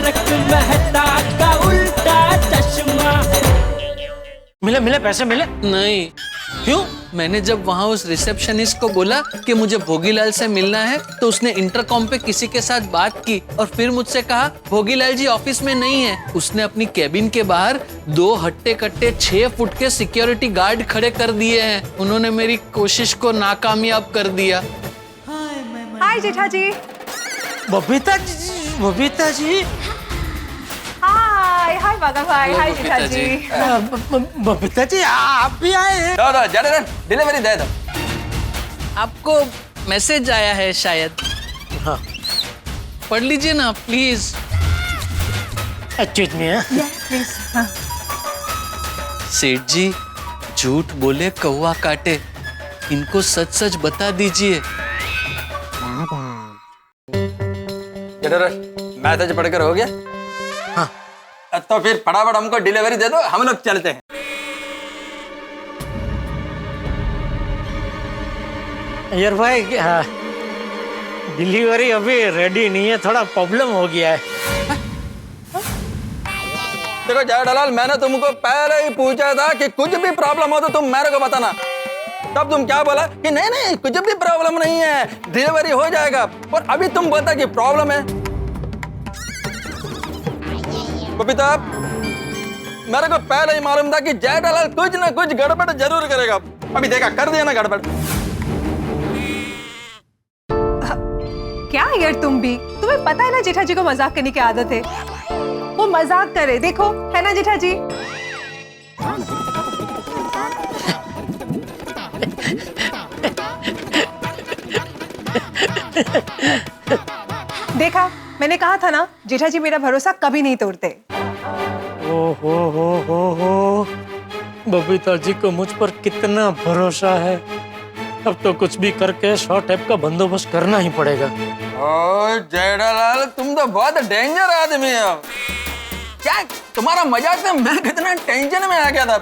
तारक मेहता का उल्टा चश्मा। मिले पैसे मिले? नहीं। क्यों? मैंने जब वहाँ उस रिसेप्शनिस्ट को बोला कि मुझे भोगीलाल से मिलना है तो उसने इंटरकॉम पे किसी के साथ बात की और फिर मुझसे कहा भोगीलाल जी ऑफिस में नहीं है। उसने अपनी केबिन के बाहर 2 हट्टे कट्टे 6 फुट के सिक्योरिटी गार्ड खड़े कर दिए हैं। उन्होंने मेरी कोशिश को नाकामयाब कर दिया। हाय जेठा जी। बबीता जी। हाय हाय बागा भाई। हाय जेठा जी। बबीता जी आप भी आए हैं? दो डिलीवरी दे दो। आपको मैसेज आया है शायद। हाँ। पढ़ लीजिए ना प्लीज। Excuse me. प्लीज। सेठ जी झूठ बोले कौवा काटे, इनको सच सच बता दीजिए। मैसेज पढ़कर हो गया? हाँ। तो फिर फटाफट हमको डिलीवरी दे दो, हम लोग चलते हैं। यार भाई डिलीवरी अभी रेडी नहीं है, थोड़ा प्रॉब्लम हो गया है। देखो जयदलाल, मैंने तुमको पहले ही पूछा था कि कुछ भी प्रॉब्लम हो तो तुम मेरे को बताना। तब तुम क्या बोला कि नहीं कुछ भी प्रॉब्लम नहीं है, डिलीवरी हो जाएगा। और अभी तुम बोलता कि प्रॉब्लम है। बबीता, मेरे को पहले ही मालूम था कि जयदलाल कुछ ना कुछ गड़बड़ जरूर करेगा। अभी देखा, कर दिया ना गड़बड़। क्या यार तुम भी, तुम्हें पता है ना जेठा जी को मजाक करने की आदत है। वो मजाक करे, देखो है ना जेठा जी। देखा, मैंने कहा था ना जेठा जी मेरा भरोसा कभी नहीं तोड़ते। हो बबीता जी को मुझ पर कितना भरोसा है। अब तो कुछ भी करके शॉर्ट टैप का बंदोबस्त करना ही पड़ेगा। ओ जयदलाल, तुम तो बहुत डेंजर आदमी हो। क्या तुम्हारा मजाक से मैं कितना टेंशन में आ गया था।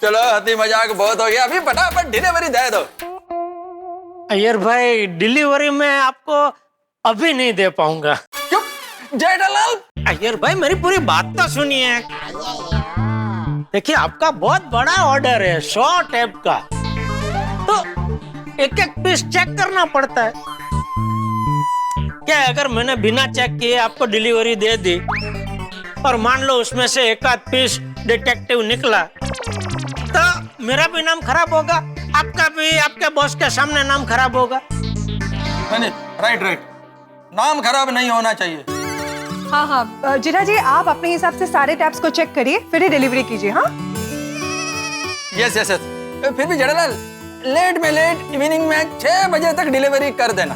चलो हंसी मजाक बहुत हो गया, अभी फटाफट डिलीवरी दे दो। अय्यर भाई डिलीवरी मैं आपको अभी नहीं दे पाऊंगा। चुप जयदलाल। अय्यर भाई मेरी पूरी बात तो सुनिए। देखिए आपका बहुत बड़ा ऑर्डर है 100 टैप का, तो एक एक पीस चेक करना पड़ता है। क्या अगर मैंने बिना चेक किए आपको डिलीवरी दे दी और मान लो उसमें से एक आध पीस डिटेक्टिव निकला तो मेरा भी नाम खराब होगा, आपका भी आपके बॉस के सामने नाम खराब होगा। नहीं, राइट, नाम खराब नहीं होना चाहिए। हाँ जेठा जी, आप अपने हिसाब से सारे टैब्स को चेक करिए, फिर ही डिलीवरी कीजिए। हाँ यस। फिर भी जयदलाल, लेट में लेट इवनिंग में 6 बजे तक डिलीवरी कर देना।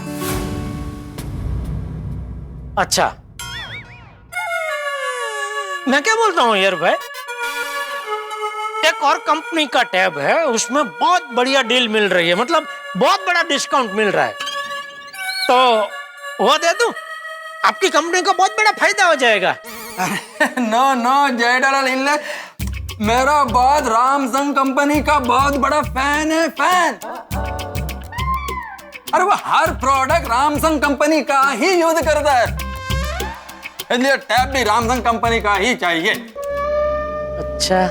अच्छा, मैं क्या बोलता हूँ यार भाई, एक और कंपनी का टैब है, उसमें बहुत बढ़िया डील मिल रही है, मतलब बहुत बड़ा डिस्काउंट मिल रहा है, तो वो दे दूं? आपकी कंपनी को बहुत बड़ा फायदा हो जाएगा। नो जयदलाल, मेरा बॉस रामसंग कंपनी का बहुत बड़ा फैन है, फैन। अरे वो हर प्रोडक्ट रामसंग कंपनी का ही यूज करता है, इसलिए टैब भी रामसंग कंपनी का ही चाहिए। अच्छा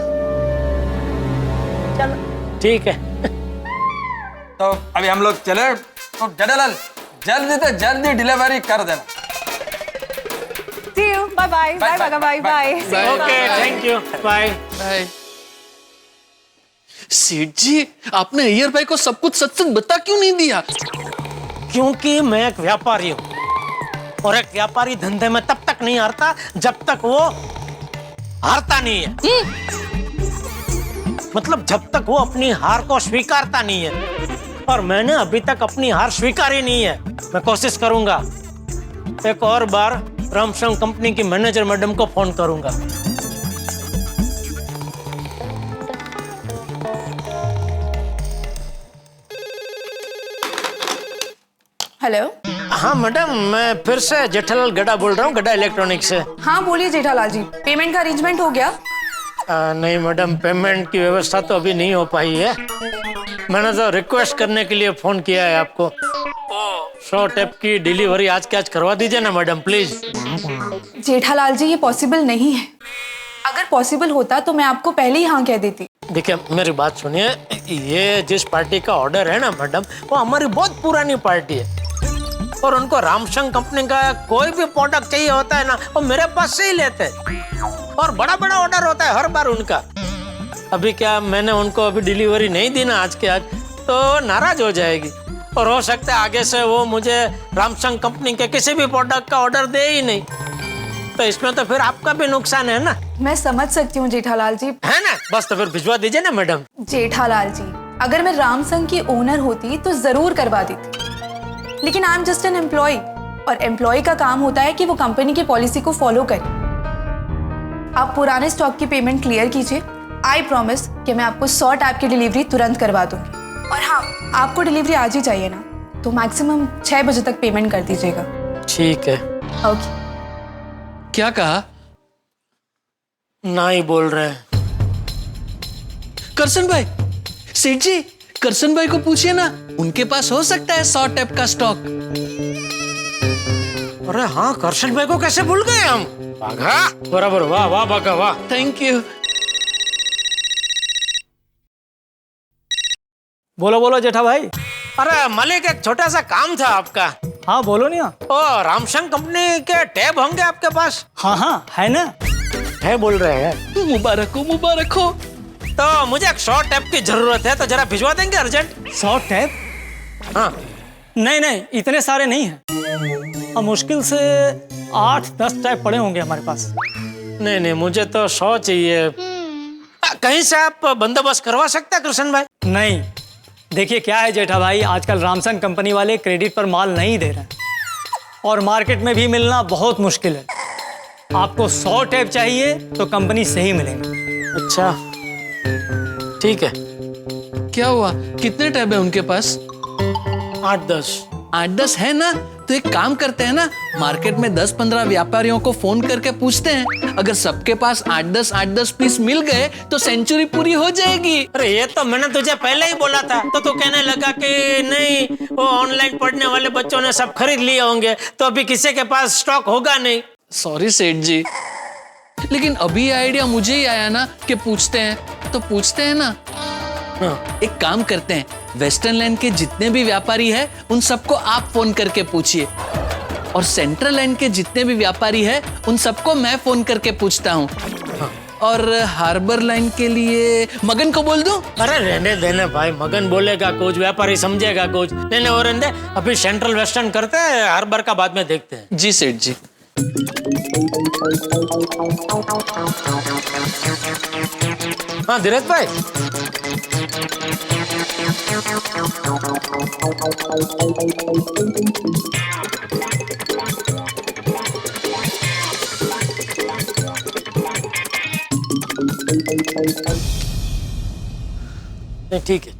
चलो ठीक है। तो अभी हम लोग चले, तो जयदलाल जल्दी से जल्दी डिलीवरी कर देना। See you, bye bye। Okay, thank you, bye. सेठ जी, आपने अय्यर भाई को सब कुछ सच सच बता क्यों नहीं दिया? क्योंकि मैं एक व्यापारी हूँ और एक व्यापारी धंधे में तब तक नहीं हारता जब तक वो हारता नहीं है। मतलब जब तक वो अपनी हार को स्वीकारता नहीं है, और मैंने अभी तक अपनी हार स्वीकारी नहीं है। मैं कोशिश करूंगा, एक और बार रामसंग कंपनी की मैनेजर मैडम को फोन करूंगा। हेलो। हाँ मैडम, मैं फिर से जेठालाल गड्ढा बोल रहा हूँ, गड्ढा इलेक्ट्रॉनिक से। हाँ बोलिए जेठालाल जी, पेमेंट का अरेंजमेंट हो गया? नहीं मैडम, पेमेंट की व्यवस्था तो अभी नहीं हो पाई है। मैंने तो रिक्वेस्ट करने के लिए फोन किया है आपको। 100 टेप की डिलीवरी आज के आज करवा दीजिए ना मैडम, प्लीज। जेठालाल जी, ये पॉसिबल नहीं है। अगर पॉसिबल होता तो मैं आपको पहले ही हाँ कह देती। देखिए मेरी बात सुनिए, ये जिस पार्टी का ऑर्डर है ना मैडम, वो हमारी बहुत पुरानी पार्टी है और उनको रामसंग कंपनी का कोई भी प्रोडक्ट चाहिए होता है ना, वो मेरे पास से ही लेते हैं और बड़ा बड़ा ऑर्डर होता है हर बार उनका। अभी क्या मैंने उनको अभी डिलीवरी नहीं दी ना आज के आज, तो नाराज हो जाएगी और हो सकता है आगे से वो मुझे रामसंग कंपनी के किसी भी प्रोडक्ट का ऑर्डर दे ही नहीं, तो इसमें तो फिर आपका भी नुकसान है ना। मैं समझ सकती हूँ जेठालाल जी। है ना, बस तो फिर भिजवा दीजिए ना मैडम। जेठालाल जी, अगर मैं रामसंग की ओनर होती तो जरूर करवा देती, लेकिन I am just an employee और एम्प्लॉय का काम होता है कि वो कंपनी की पॉलिसी को फॉलो करे। आप पुराने स्टॉक की पेमेंट क्लियर कीजिए। आई प्रॉमिस कि मैं आपको 100 टैप की डिलीवरी तुरंत करवा दूंगी। और हाँ, आपको डिलीवरी आज ही चाहिए ना, तो मैक्सिमम 6 बजे तक पेमेंट कर दीजिएगा। ठीक है। ओके। क्या कहा? ना ही बोल रहे हैं। करसन भाई, सेठ जी, करसन भाई को पूछिए ना, उनके पास हो सकता है 100 टैप का स्टॉक। अरे हाँ, करशन भाई को कैसे भूल गए हम। बाघा बराबर, वाह वाह बाघा वाह। Thank you. बोलो बोलो जेठा भाई। अरे मालिक, एक छोटा सा काम था आपका। हाँ बोलो नहीं। ओ, रामसंग कंपनी के टैब होंगे आपके पास? हाँ है ना। है बोल रहे हैं। मुबारक हो, मुबारक हो। तो मुझे एक 100 टैब की जरूरत है, तो जरा भिजवा देंगे अर्जेंट। 100 टैप? हाँ। नहीं, इतने सारे नहीं है। अब मुश्किल से 8-10 टैप पड़े होंगे हमारे पास। नहीं, मुझे तो 100 चाहिए। कहीं से आप बंदोबस्त करवा सकते हैं कृष्ण भाई? नहीं, देखिए क्या है जेठा भाई, आजकल रामसंग कंपनी वाले क्रेडिट पर माल नहीं दे रहे हैं और मार्केट में भी मिलना बहुत मुश्किल है। आपको 100 टैप चाहिए तो कंपनी से ही मिलेंगे। अच्छा ठीक है। क्या हुआ, कितने टैब है उनके पास? 8-10 है ना, तो एक काम करते हैं ना, मार्केट में 10-15 व्यापारियों को फोन करके पूछते हैं, अगर सबके पास 8-10 पीस मिल गए तो सेंचुरी पूरी हो जाएगी। अरे ये तो मैंने तुझे पहले ही बोला था, तो तू कहने लगा कि नहीं, वो ऑनलाइन पढ़ने वाले बच्चों ने सब खरीद लिए होंगे, तो अभी किसी के पास स्टॉक होगा नहीं। सॉरी सेठ जी, लेकिन अभी आइडिया मुझे ही आया ना कि पूछते हैं, तो पूछते हैं ना। हाँ। एक काम करते हैं, वेस्टर्न लैंड के जितने भी व्यापारी हैं उन सबको आप फोन करके पूछिए और सेंट्रल लैंड के जितने भी व्यापारी हैं उन सबको मैं फोन करके पूछता हूँ। हाँ। और हार्बर लाइन के लिए मगन को बोल दूं? अरे रहने देने भाई, मगन बोलेगा कुछ, व्यापारी समझेगा कुछ। नहीं और रहने दे, अभी सेंट्रल वेस्टर्न करते हैं, हार्बर का बाद में देखते हैं। जी सेठ जी। हाँ धीरज भाई। नहीं ठीक है,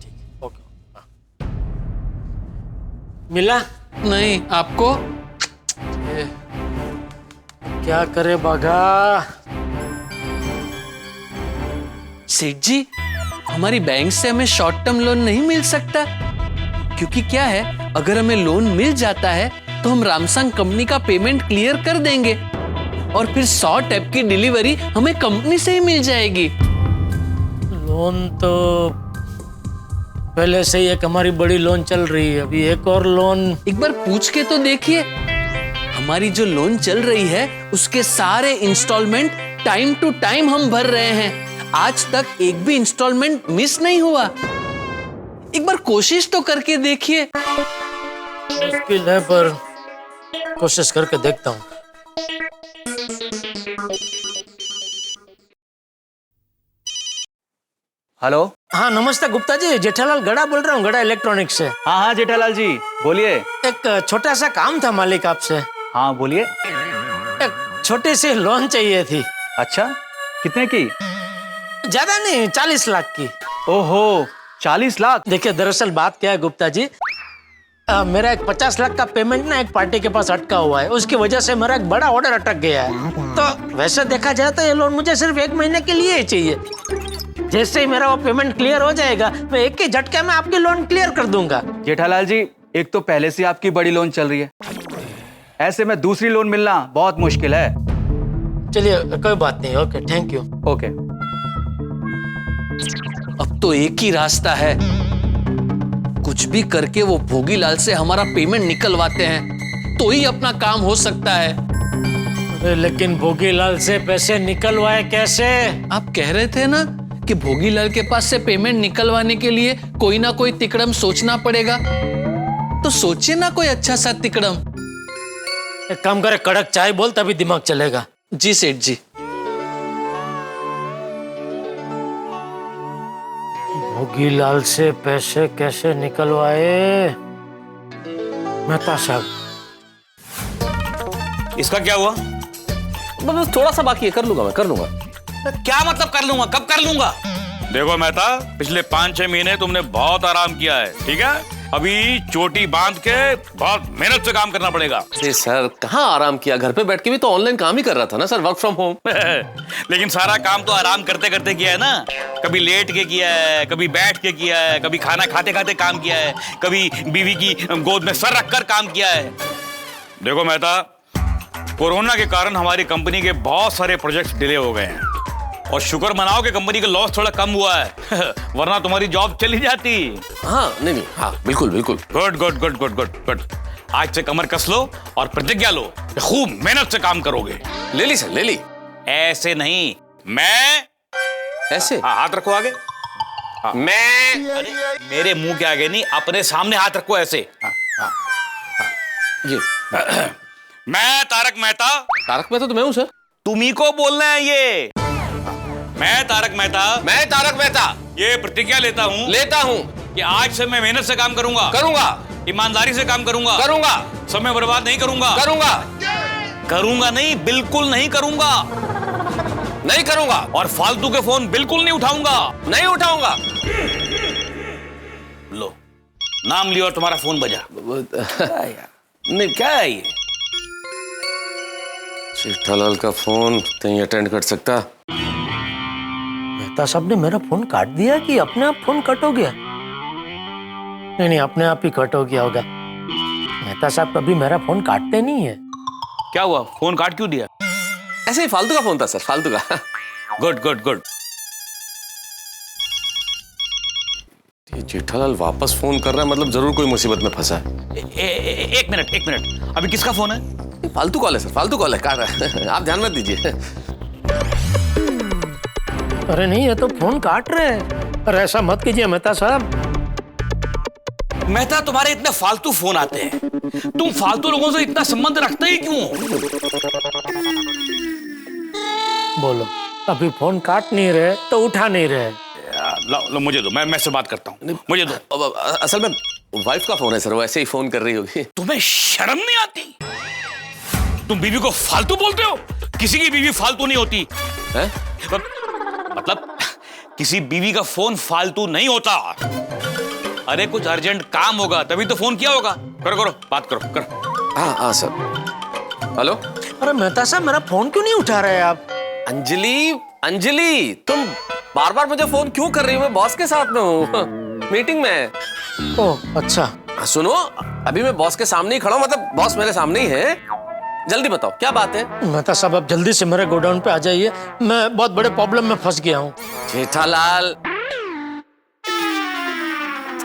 ओके। हाँ। मिला नहीं आपको? क्या करे बाघा। सेठ जी, हमारी बैंक से हमें शॉर्ट टर्म लोन नहीं मिल सकता, क्योंकि क्या है, अगर हमें लोन मिल जाता है तो हम रामसंग कंपनी का पेमेंट क्लियर कर देंगे और फिर 100 टैप की डिलीवरी हमें कंपनी से ही मिल जाएगी। लोन तो पहले से ही एक हमारी बड़ी लोन चल रही है, अभी एक और लोन। एक बार पूछ के तो देखिए, हमारी जो लोन चल रही है उसके सारे इंस्टॉलमेंट टाइम टू टाइम हम भर रहे हैं, आज तक एक भी इंस्टॉलमेंट मिस नहीं हुआ। एक बार कोशिश तो करके देखिए। मुश्किल है पर कोशिश करके देखता हूँ। हेलो। हाँ नमस्ते गुप्ता जी, जेठालाल गड़ा बोल रहा हूँ, गड़ा इलेक्ट्रॉनिक्स से। हाँ जेठालाल जी बोलिए। एक छोटा सा काम था मालिक आपसे। हाँ बोलिए। एक छोटी सी लोन चाहिए थी। अच्छा, कितने की? ज्यादा नहीं, 40 लाख की। ओहो, 40 लाख? देखिए दरअसल बात क्या है गुप्ता जी, मेरा एक 50 लाख का पेमेंट ना एक पार्टी के पास अटका हुआ है, उसकी वजह से मेरा एक बड़ा ऑर्डर अटक गया है। तो वैसे देखा जाए तो ये लोन मुझे सिर्फ 1 महीने के लिए ही चाहिए। जैसे ही मेरा वो पेमेंट क्लियर हो जाएगा मैं एक के झटके में आपके लोन क्लियर कर दूंगा। जेठालाल जी, एक तो पहले से आपकी बड़ी लोन चल रही है, ऐसे में दूसरी लोन मिलना बहुत मुश्किल है। चलिए कोई बात नहीं, ओके थैंक यू। ओके। अब तो एक ही रास्ता है, कुछ भी करके वो भोगीलाल से हमारा पेमेंट निकलवाते हैं तो ही अपना काम हो सकता है। अरे लेकिन भोगीलाल से पैसे निकलवाए कैसे? आप कह रहे थे ना कि भोगीलाल के पास से पेमेंट निकलवाने के लिए कोई ना कोई तिकड़म सोचना पड़ेगा, तो सोचिए ना कोई अच्छा सा तिकड़म। एक काम करे, कड़क चाय बोल तभी दिमाग चलेगा। जी सेठ जी। भोगीलाल से पैसे कैसे निकलवाए? मेहता साहब, इसका क्या हुआ? बस थोड़ा सा बाकी है, कर लूंगा, मैं कर लूंगा। क्या मतलब कर लूंगा? कब कर लूंगा? देखो मेहता, पिछले 5-6 महीने तुमने बहुत आराम किया है, ठीक है? अभी चोटी बांध के बहुत मेहनत से काम करना पड़ेगा। अरे सर, कहाँ आराम किया, घर पे बैठ के भी तो ऑनलाइन काम ही कर रहा था ना सर, वर्क फ्रॉम होम। लेकिन सारा काम तो आराम करते करते किया है ना। कभी लेट के किया है, कभी बैठ के किया है, कभी खाना खाते खाते काम किया है, कभी बीवी की गोद में सर रखकर काम किया है। देखो मेहता, कोरोना के कारण हमारी कंपनी के बहुत सारे प्रोजेक्ट्स डिले हो गए हैं और शुक्र मनाओ कि कंपनी का लॉस थोड़ा कम हुआ है वरना तुम्हारी जॉब चली जाती। हाँ नहीं, हाँ बिल्कुल बिल्कुल। Good good good good good good. आज से कमर कस लो और प्रतिज्ञा लो कि खूब मेहनत से काम करोगे। ले ली सर, ले ली। ऐसे नहीं, मैं ऐसे? हाथ रखो आगे। मैं? अरे मेरे मुंह के आगे नहीं, अपने सामने हाथ रखो ऐसे। ये मैं तारक मेहता। तारक मेहता तो मैं हूँ सर। तुम्ही को बोलना है ये। मैं तारक मेहता। मैं तारक मेहता ये प्रतिज्ञा लेता हूँ कि आज से मैं मेहनत से काम करूंगा, ईमानदारी से काम करूंगा, समय बर्बाद नहीं करूंगा नहीं, बिल्कुल नहीं करूंगा और फालतू के फोन बिल्कुल नहीं उठाऊंगा। लो, नाम लियो और तुम्हारा फोन बजा। नहीं, क्या है ये? जेठालाल का फोन नहीं अटेंड कर सकता। मेहता साहब ने मेरा फोन काट दिया कि अपने आप फोन कट हो गया? नहीं, अपने आप ही कट हो गया होगा। मेहता साहब कभी मेरा फोन काटते नहीं है। क्या हुआ, फोन काट क्यों दिया? ऐसे ही फालतू का फोन था सर, फालतू का। Good good good. ये जेठालाल वापस फोन कर रहा है, मतलब जरूर कोई मुसीबत में फंसा है। एक मिनट, अभी किसका फोन है? फालतू कॉल है सर, फालतू कॉल है, काट रहा है। आप ध्यान मत दीजिए। अरे नहीं, ये तो फोन काट रहे हैं। अरे ऐसा मत कीजिए मेहता साहब। मेहता, तुम्हारे इतने फालतू फोन आते हैं, तुम फालतू लोगों से इतना संबंध रखते ही क्यों? बोलो, अभी फोन काट नहीं रहे तो उठा नहीं रहे। लो मुझे दो, मैं से बात करता हूँ, मुझे दो। असल में वाइफ का फोन है सर, वो ऐसे ही फोन कर रही होगी। तुम्हें शर्म नहीं आती? तुम बीवी को फालतू बोलते हो? किसी की बीवी फालतू नहीं होती है? मतलब किसी बीवी का फोन फालतू नहीं होता। अरे कुछ अर्जेंट काम होगा तभी तो फोन किया होगा। करो बात करो। हाँ सर। हेलो। अरे मेहता साहब, मेरा फोन क्यों नहीं उठा रहे आप? अंजलि, तुम बार बार मुझे फोन क्यों कर रही हो? मैं बॉस के साथ में हूँ, मीटिंग में। ओह अच्छा। सुनो, अभी मैं बॉस के सामने ही खड़ा हूँ, मतलब बॉस मेरे सामने ही है। जल्दी बताओ क्या बात है? मेहता साहब, आप जल्दी से मेरे गोडाउन पे आ जाइए, मैं बहुत बड़े प्रॉब्लम में फंस गया हूँ। जेठालाल।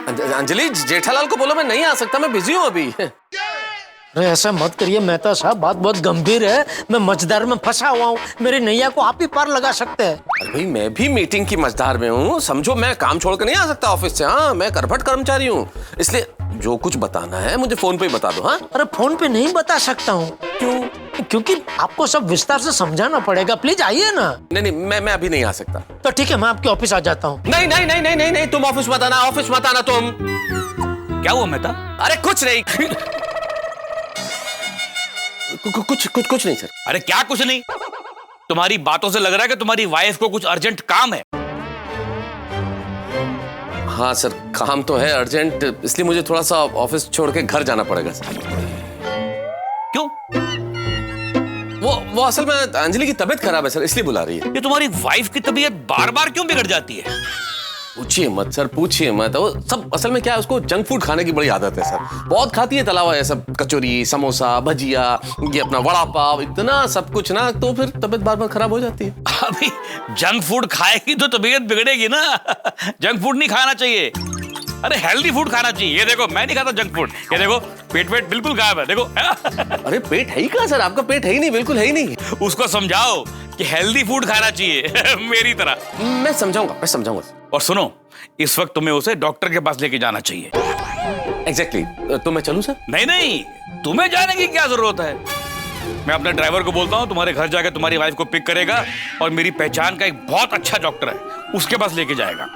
अंजलि, जेठालाल को बोलो मैं नहीं आ सकता, मैं बिजी हूँ अभी। अरे ऐसा मत करिए मेहता साहब, बात बहुत गंभीर है। मैं मझदार में फंसा हुआ हूँ, मेरी नैया को आप ही पार लगा सकते हैं। अरे भाई, मैं भी मीटिंग की मझदार में हूँ, समझो। मैं काम छोड़कर नहीं आ सकता ऑफिस से। हाँ, मैं करभट कर्मचारी हूँ, इसलिए जो कुछ बताना है मुझे फोन पे ही बता दो। हाँ? अरे फोन पे नहीं बता सकता हूँ। क्यों? क्योंकि आपको सब विस्तार से समझाना पड़ेगा। प्लीज आइए ना। नहीं, मैं अभी नहीं आ सकता। तो ठीक है, मैं आपके ऑफिस आ जाता हूँ। नहीं, तुम ऑफिस मत आना तुम। क्या हुआ मेहता? अरे कुछ नहीं। कुछ नहीं सर। अरे क्या कुछ नहीं? तुम्हारी बातों से लग रहा है कि तुम्हारी वाइफ को कुछ अर्जेंट काम है। हाँ सर, काम तो है अर्जेंट, इसलिए मुझे थोड़ा सा ऑफिस छोड़ के घर जाना पड़ेगा सर। क्यों? वो असल में अंजलि की तबीयत खराब है सर, इसलिए बुला रही है। ये तुम्हारी वाइफ की तबीयत बार बार क्यों बिगड़ जाती है? पूछिए मत सर, पूछिए मत। वो सब असल में क्या है, उसको जंक फूड खाने की बड़ी आदत है सर। बहुत खाती है तला हुआ, ये सब कचौरी, समोसा, भजिया, ये अपना वड़ा पाव, इतना सब कुछ ना, तो फिर तबीयत बार बार खराब हो जाती है। अभी जंक फूड खाएगी तो तबीयत बिगड़ेगी ना। जंक फूड नहीं खाना चाहिए, अरे हेल्दी फूड खाना चाहिए। ये देखो मैं नहीं खाता जंक फूड, ये देखो पेट बिल्कुल गायब है, देखो। अरे पेट है ही कहाँ सर, आपका पेट है ही नहीं, बिल्कुल है ही नहीं। उसको समझाओ कि हेल्दी फूड खाना चाहिए मेरी तरह। मैं समझाऊंगा। और सुनो, इस वक्त तुम्हें उसे डॉक्टर के पास लेके जाना चाहिए। एग्जैक्टली। तो मैं चलूं सर? नहीं, तुम्हें जाने की क्या जरूरत है। मैं अपने ड्राइवर को बोलता हूँ तुम्हारे घर जाकर तुम्हारी वाइफ को पिक करेगा, और मेरी पहचान का एक बहुत अच्छा डॉक्टर है, उसके पास लेके जाएगा।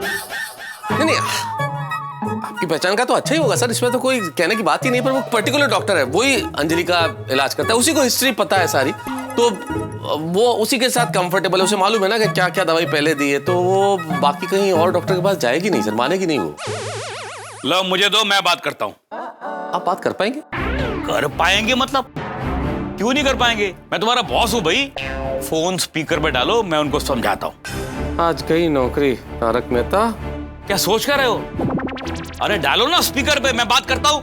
नहीं, आपकी पहचान का तो अच्छा ही होगा सर, इसमें तो कोई कहने की बात ही नहीं। पर वो पर्टिकुलर डॉक्टर है, वही अंजलि का इलाज करता है, उसी को हिस्ट्री पता है सारी, तो वो उसी के साथ कंफर्टेबल है। उसे मालूम है ना कि क्या क्या दवाई पहले दी है, तो वो बाकी कहीं और डॉक्टर के पास जाएगी नहीं सर, मानेगी नहीं वो। लो मुझे दो, मैं बात करता हूँ। आप बात कर पाएंगे? कर पाएंगे मतलब? क्यों नहीं कर पाएंगे, मैं तुम्हारा बॉस हूँ भाई। फोन स्पीकर पे डालो, मैं उनको समझाता हूँ। आज गई नौकरी तारक मेहता। क्या सोच कर रहे हो? अरे डालो ना स्पीकर पे, मैं बात करता हूँ।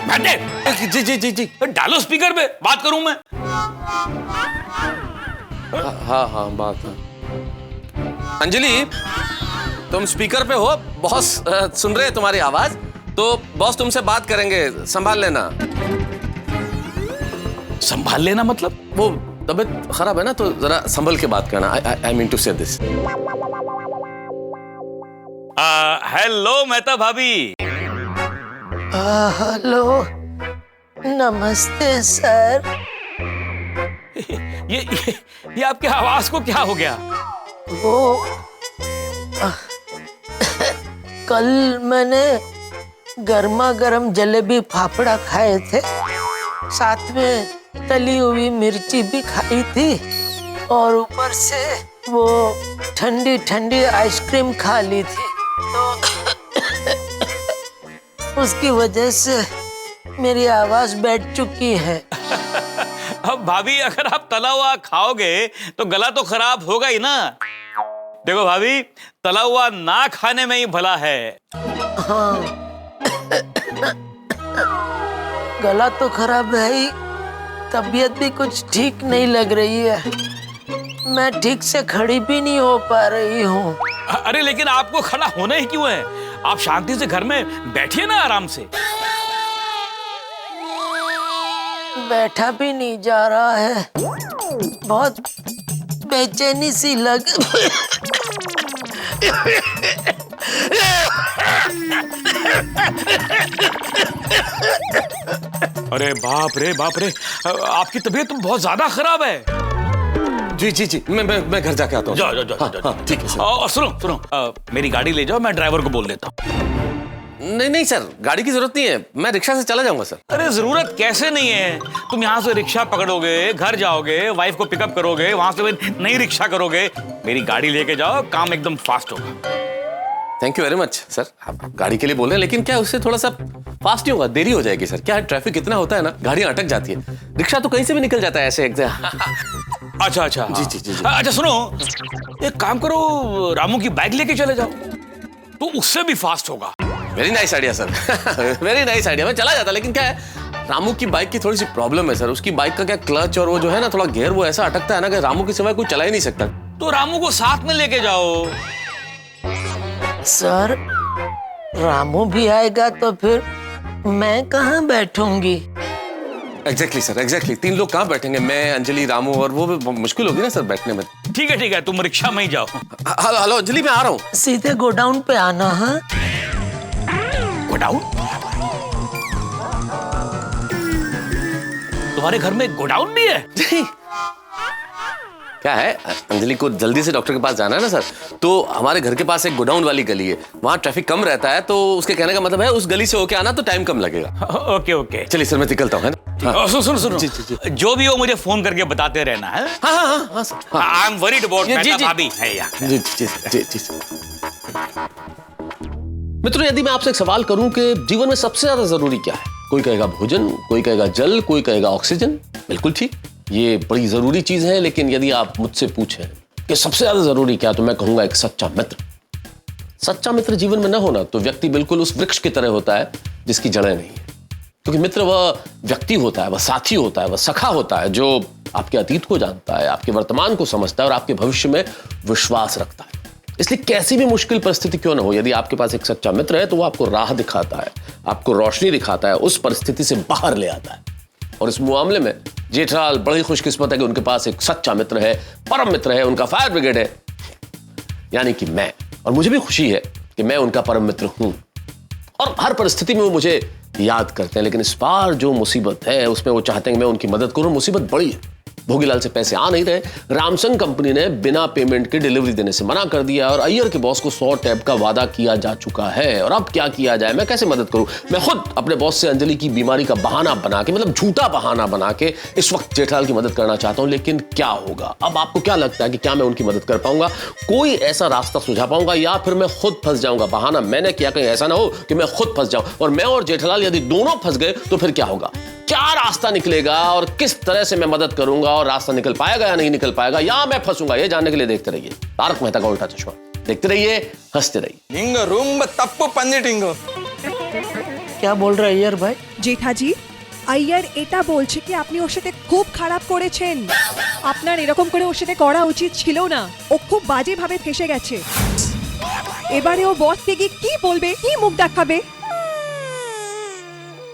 बैठे। जी, डालो स्पीकर पे, बात करूं मैं। हाँ बात है। अंजलि, तुम स्पीकर पे हो, बॉस सुन रहे हैं तुम्हारी आवाज, तो बॉस तुमसे बात करेंगे, संभाल लेना। संभाल लेना मतलब? वो तबीयत खराब है ना, तो जरा संभल के बात करना। आई मीन टू से दिस। हेलो मेहता भाभी। हेलो, नमस्ते सर। ये आपकी आवाज को क्या हो गया? वो कल मैंने गर्मा गर्म जलेबी फाफड़ा खाए थे, साथ में तली हुई मिर्ची भी खाई थी, और ऊपर से वो ठंडी ठंडी आइसक्रीम खा ली थी, तो उसकी वजह से मेरी आवाज बैठ चुकी है। अब भाभी, अगर आप तला हुआ खाओगे तो गला तो खराब होगा ही ना। देखो भाभी, तला हुआ ना खाने में ही भला है। हाँ, गला तो खराब है ही, तबीयत भी कुछ ठीक नहीं लग रही है, मैं ठीक से खड़ी भी नहीं हो पा रही हूँ। अरे लेकिन आपको खड़ा होना ही क्यों है? आप शांति से घर में बैठिए ना, आराम से। बैठा भी नहीं जा रहा है, बहुत बेचैनी सी लग। अरे बाप रे, आपकी तबीयत तो बहुत ज्यादा खराब है। जी, मैं घर जाके आता हूँ। जाओ। ठीक है सर। और सुनो, मेरी गाड़ी ले जाओ, मैं ड्राइवर को बोल देता हूँ। नहीं सर, गाड़ी की जरूरत नहीं है, मैं रिक्शा से चला जाऊंगा सर। अरे जरूरत कैसे नहीं है? तुम यहाँ से रिक्शा पकड़ोगे, घर जाओगे, वाइफ को पिकअप करोगे, वहां से नई रिक्शा करोगे, मेरी गाड़ी लेके जाओ, काम एकदम फास्ट होगा। Thank you very much sir, आप गाड़ी के लिए बोल रहे हैं, लेकिन क्या उससे थोड़ा सा फास्ट नहीं होगा? देरी हो जाएगी सर। क्या है, ट्रैफिक इतना होता है ना, गाड़ियां अटक जाती है, रिक्शा तो कहीं से भी निकल जाता है ऐसे एकदम। अच्छा। जी। अच्छा सुनो, एक काम करो, रामू की बाइक लेके चले जाओ, तो उससे भी फास्ट होगा। Very nice idea sir, very nice idea. मैं चला जाता, लेकिन क्या है, रामू की बाइक की थोड़ी सी प्रॉब्लम है सर। उसकी बाइक का क्या क्लच और वो जो है ना, थोड़ा गियर वो ऐसा अटकता है ना कि रामू के सिवाय कोई चला ही नहीं सकता। तो रामू को साथ में लेके जाओ। सर, रामू भी आएगा तो फिर मैं कहाँ बैठूंगी? Exactly sir, exactly. 3 लोग कहाँ बैठेंगे? मैं, अंजलि, रामू, और वो भी मुश्किल होगी ना सर बैठने में। ठीक है, तुम रिक्शा में ही जाओ। हेलो अंजलि, मैं आ रहा हूँ। सीधे गोडाउन पे आना। हाँ, गोडाउन? तुम्हारे घर में गोडाउन भी है? क्या है, अंजलि को जल्दी से डॉक्टर के पास जाना है ना सर, तो हमारे घर के पास एक गोडाउन वाली गली है, वहाँ ट्रैफिक कम रहता है, तो उसके कहने का मतलब है उस गली से होके आना तो टाइम कम लगेगा। ओके। चलिए सर, मैं निकलता हूँ, है ना? सुनो, जी। जो भी हो मुझे फोन करके बताते रहना है। हाँ sir. I am worried about जी। भाभी है यार। जी। मित्रों, यदि मैं आपसे एक सवाल करूं कि जीवन में सबसे ज्यादा जरूरी क्या है, कोई कहेगा भोजन, कोई कहेगा जल, कोई कहेगा ऑक्सीजन। बिल्कुल ठीक, ये बड़ी जरूरी चीज है, लेकिन यदि आप मुझसे पूछें कि सबसे ज्यादा जरूरी क्या, तो मैं कहूंगा एक सच्चा मित्र। सच्चा मित्र जीवन में न होना तो व्यक्ति बिल्कुल उस वृक्ष की तरह होता है जिसकी जड़ें नहीं है। क्योंकि मित्र वह व्यक्ति होता है, वह साथी होता है, वह सखा होता है जो आपके अतीत को जानता है, आपके वर्तमान को समझता है और आपके भविष्य में विश्वास रखता है। इसलिए कैसी भी मुश्किल परिस्थिति क्यों ना हो, यदि आपके पास एक सच्चा मित्र है तो वो आपको राह दिखाता है, आपको रोशनी दिखाता है, उस परिस्थिति से बाहर ले आता है। और इस मामले में जेठालाल बड़ी खुशकिस्मत है कि उनके पास एक सच्चा मित्र है, परम मित्र है, उनका फायर ब्रिगेड है, यानी कि मैं। और मुझे भी खुशी है कि मैं उनका परम मित्र हूं और हर परिस्थिति में वो मुझे याद करते हैं। लेकिन इस बार जो मुसीबत है उसमें वो चाहते हैं कि मैं उनकी मदद करूं। मुसीबत बड़ी है, भोगीलाल से पैसे आ नहीं रहे, रामसंग कंपनी ने बिना पेमेंट के डिलीवरी देने से मना कर दिया और अय्यर के बॉस को 100 टैब का वादा किया जा चुका है। और अब क्या किया जाए, मैं कैसे मदद करूं? मैं खुद अपने बॉस से अंजलि की बीमारी का बहाना बना के, मतलब झूठा बहाना बना के इस वक्त जेठालाल की मदद करना चाहता हूं, लेकिन क्या होगा? अब आपको क्या लगता है कि क्या मैं उनकी मदद कर पाऊंगा? कोई ऐसा रास्ता सुझा पाऊंगा या फिर मैं खुद फंस जाऊंगा? बहाना मैंने किया, कहीं ऐसा ना हो कि मैं खुद फंस जाऊं और मैं और जेठालाल यदि दोनों फंस गए तो फिर क्या होगा? क्या रास्ता निकलेगा और किस तरह से मैं मदद करूंगा और रास्ता निकल पाएगा या नहीं निकल पाएगा, या मैं फंसूंगा? ये जानने के लिए देखते रहिए तारक मेहता का उल्टा चश्मा। देखते रहिए, हंसते रहिए। हिंग रूम तप्पु पंदिटिंगो। क्या बोल रहे अय्यर भाई? জেঠাজি আইয়ার এটা বলছে কি আপনি ওর সাথে খুব খারাপ করেছেন, আপনার এরকম করে ওর সাথে করা উচিত ছিল না, ও খুব বাজে ভাবে ফেসে গেছে। এবারে ও বসকে গিয়ে কি বলবে, কি মুখ দেখাবে?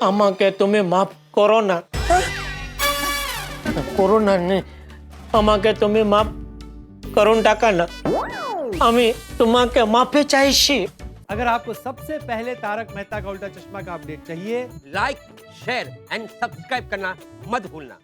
আমাকে তুমি মাফ করো না, করো না নে, আমাকে তুমি মাফ করুন টাকা না, আমি তোমাকে মাফি চাইছি। अगर आपको सबसे पहले तारक मेहता का उल्टा चश्मा का अपडेट चाहिए, लाइक शेयर एंड सब्सक्राइब करना मत भूलना।